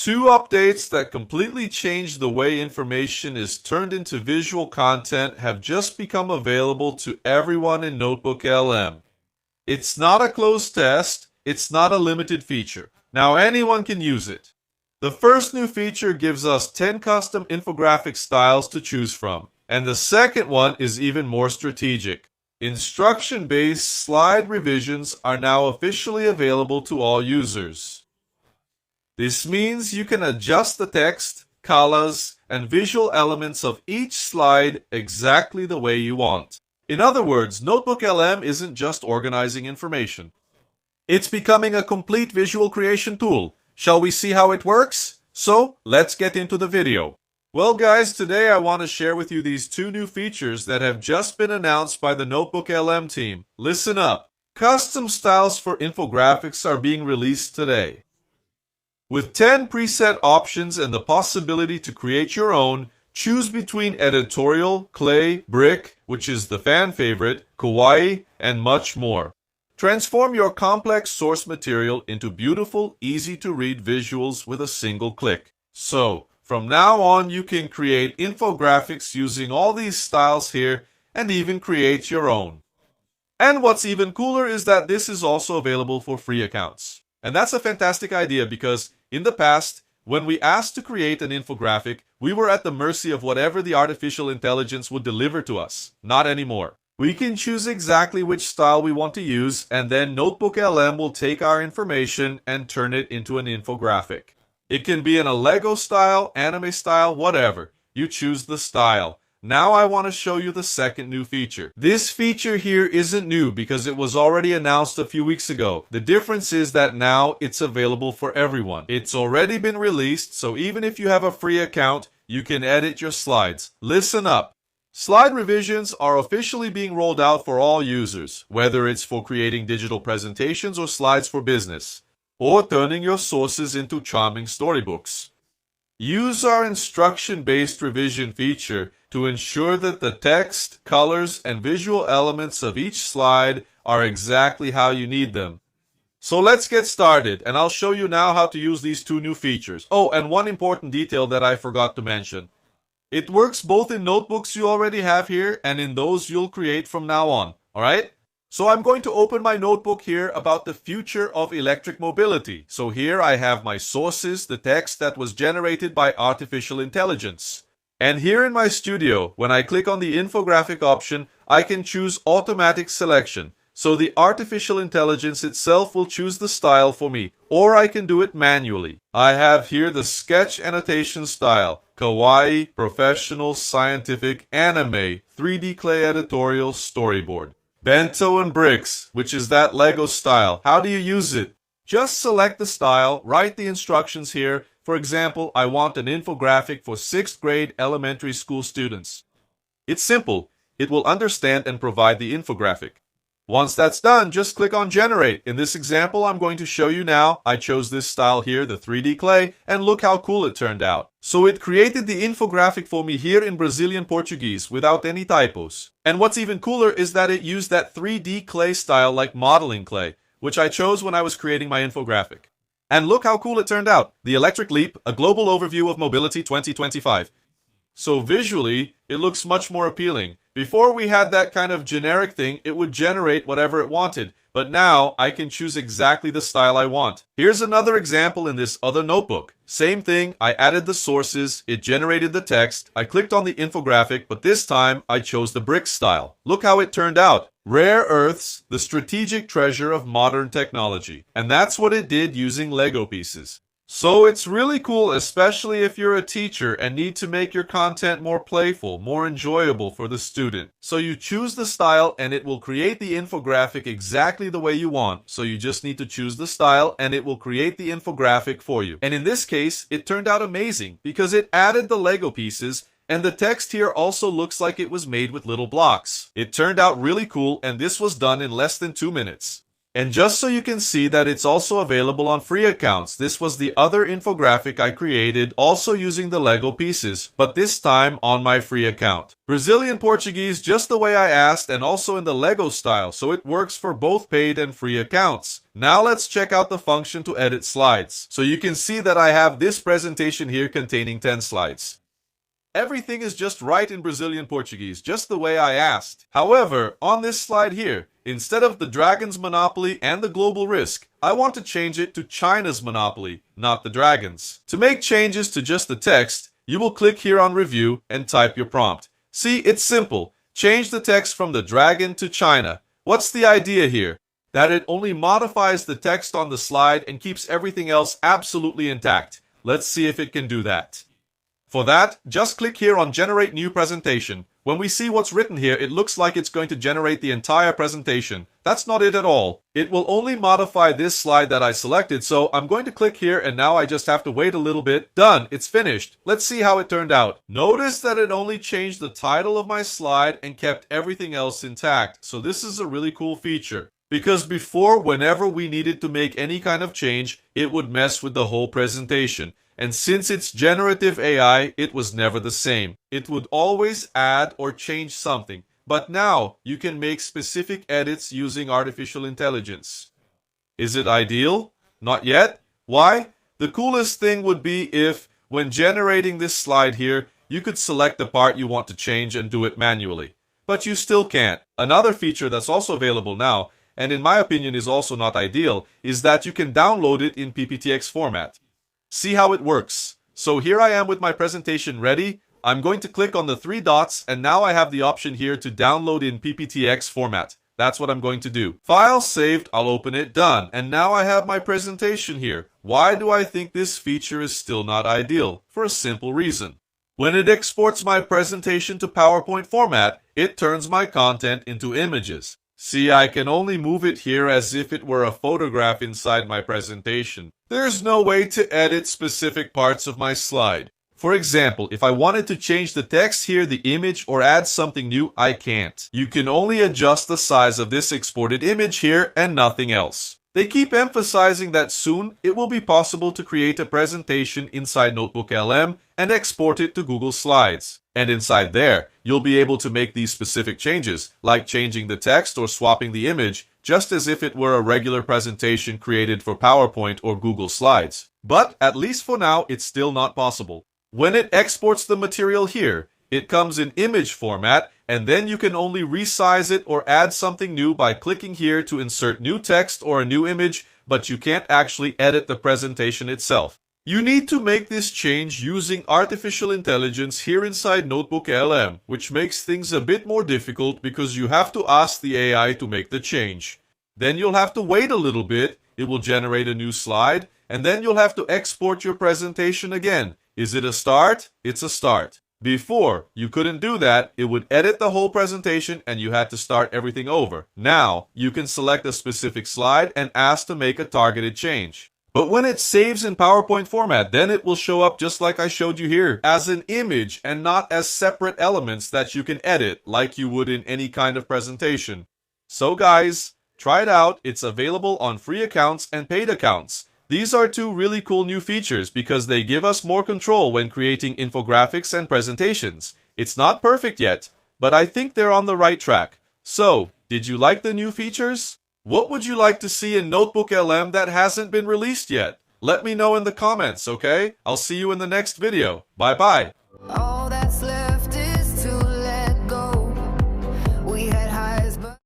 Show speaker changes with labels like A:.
A: Two updates that completely changed the way information is turned into visual content have just become available to everyone in NotebookLM. It's not a closed test, it's not a limited feature. Now anyone can use it. The first new feature gives us 10 custom infographic styles to choose from. And the second one is even more strategic. Instruction-based slide revisions are now officially available to all users. This means you can adjust the text, colors, and visual elements of each slide exactly the way you want. In other words, NotebookLM isn't just organizing information. It's becoming a complete visual creation tool. Shall we see how it works? So, let's get into the video. Well guys, today I want to share with you these two new features that have just been announced by the NotebookLM team. Listen up. Custom styles for infographics are being released today. With 10 preset options and the possibility to create your own, choose between editorial, clay, brick, which is the fan favorite, kawaii, and much more. Transform your complex source material into beautiful, easy-to-read visuals with a single click. So, from now on, you can create infographics using all these styles here and even create your own. And what's even cooler is that this is also available for free accounts. And that's a fantastic idea because in the past, when we asked to create an infographic, we were at the mercy of whatever the artificial intelligence would deliver to us. Not anymore. We can choose exactly which style we want to use, and then NotebookLM will take our information and turn it into an infographic. It can be in a Lego style, anime style, whatever. You choose the style. Now I want to show you the second new feature. This feature here isn't new because it was already announced a few weeks ago. The difference is that now it's available for everyone. It's already been released, so even if you have a free account, you can edit your slides. Listen up. Slide revisions are officially being rolled out for all users, whether it's for creating digital presentations or slides for business, or turning your sources into charming storybooks. Use our instruction-based revision feature to ensure that the text, colors, and visual elements of each slide are exactly how you need them. So let's get started, and I'll show you now how to use these two new features. Oh, and one important detail that I forgot to mention. It works both in notebooks you already have here and in those you'll create from now on, alright? So I'm going to open my notebook here about the future of electric mobility. So here I have my sources, the text that was generated by artificial intelligence. And here in my studio, when I click on the infographic option, I can choose automatic selection. So the artificial intelligence itself will choose the style for me, or I can do it manually. I have here the sketch annotation style, kawaii, professional, scientific, anime, 3D clay editorial, storyboard. Bento and bricks, which is that Lego style. How do you use it? Just select the style, write the instructions here. For example, I want an infographic for 6th grade elementary school students. It's simple. It will understand and provide the infographic. Once that's done, just click on Generate. In this example, I'm going to show you now. I chose this style here, the 3D clay, and look how cool it turned out. So it created the infographic for me here in Brazilian Portuguese without any typos. And what's even cooler is that it used that 3D clay style like modeling clay, which I chose when I was creating my infographic. And look how cool it turned out. The Electric Leap, a global overview of mobility 2025. So visually, it looks much more appealing. Before we had that kind of generic thing, it would generate whatever it wanted. But now, I can choose exactly the style I want. Here's another example in this other notebook. Same thing, I added the sources, it generated the text, I clicked on the infographic, but this time, I chose the brick style. Look how it turned out. Rare earths, the strategic treasure of modern technology. And that's what it did using Lego pieces. So it's really cool, especially if you're a teacher and need to make your content more playful, more enjoyable for the student. So you choose the style and it will create the infographic exactly the way you want. So you just need to choose the style and it will create the infographic for you. And in this case, it turned out amazing because it added the Lego pieces and the text here also looks like it was made with little blocks. It turned out really cool and this was done in less than 2 minutes. And just so you can see that it's also available on free accounts, this was the other infographic I created also using the Lego pieces, but this time on my free account. Brazilian Portuguese just the way I asked and also in the Lego style, so it works for both paid and free accounts. Now let's check out the function to edit slides. So you can see that I have this presentation here containing 10 slides. Everything is just right in Brazilian Portuguese, just the way I asked. However, on this slide here, instead of the dragon's monopoly and the global risk, I want to change it to China's monopoly, not the dragon's. To make changes to just the text, you will click here on review and type your prompt. See, it's simple. Change the text from the dragon to China. What's the idea here? That it only modifies the text on the slide and keeps everything else absolutely intact. Let's see if it can do that. For that, just click here on Generate New Presentation. When we see what's written here, it looks like it's going to generate the entire presentation. That's not it at all. It will only modify this slide that I selected, so I'm going to click here and now I just have to wait a little bit. Done, it's finished. Let's see how it turned out. Notice that it only changed the title of my slide and kept everything else intact. So this is a really cool feature. Because before, whenever we needed to make any kind of change, it would mess with the whole presentation. And since it's generative AI, it was never the same. It would always add or change something. But now, you can make specific edits using artificial intelligence. Is it ideal? Not yet. Why? The coolest thing would be if, when generating this slide here, you could select the part you want to change and do it manually. But you still can't. Another feature that's also available now, and in my opinion is also not ideal, is that you can download it in PPTX format. See how it works. So here I am with my presentation ready. I'm going to click on the 3 dots and now I have the option here to download in PPTX format. That's what I'm going to do. File saved, I'll open it, done. And now I have my presentation here. Why do I think this feature is still not ideal? For a simple reason. When it exports my presentation to PowerPoint format, it turns my content into images. See, I can only move it here as if it were a photograph inside my presentation. There's no way to edit specific parts of my slide. For example, if I wanted to change the text here, the image, or add something new, I can't. You can only adjust the size of this exported image here and nothing else. They keep emphasizing that soon it will be possible to create a presentation inside NotebookLM and export it to Google Slides. And inside there, you'll be able to make these specific changes, like changing the text or swapping the image, just as if it were a regular presentation created for PowerPoint or Google Slides. But at least for now, it's still not possible. When it exports the material here, it comes in image format, and then you can only resize it or add something new by clicking here to insert new text or a new image, but you can't actually edit the presentation itself. You need to make this change using artificial intelligence here inside NotebookLM, which makes things a bit more difficult because you have to ask the AI to make the change. Then you'll have to wait a little bit, it will generate a new slide, and then you'll have to export your presentation again. Is it a start? It's a start. Before, you couldn't do that, it would edit the whole presentation and you had to start everything over. Now, you can select a specific slide and ask to make a targeted change. But when it saves in PowerPoint format, then it will show up just like I showed you here, as an image and not as separate elements that you can edit like you would in any kind of presentation. So guys, try it out. It's available on free accounts and paid accounts. These are 2 really cool new features because they give us more control when creating infographics and presentations. It's not perfect yet, but I think they're on the right track. So, did you like the new features? What would you like to see in NotebookLM that hasn't been released yet? Let me know in the comments, okay? I'll see you in the next video. Bye bye.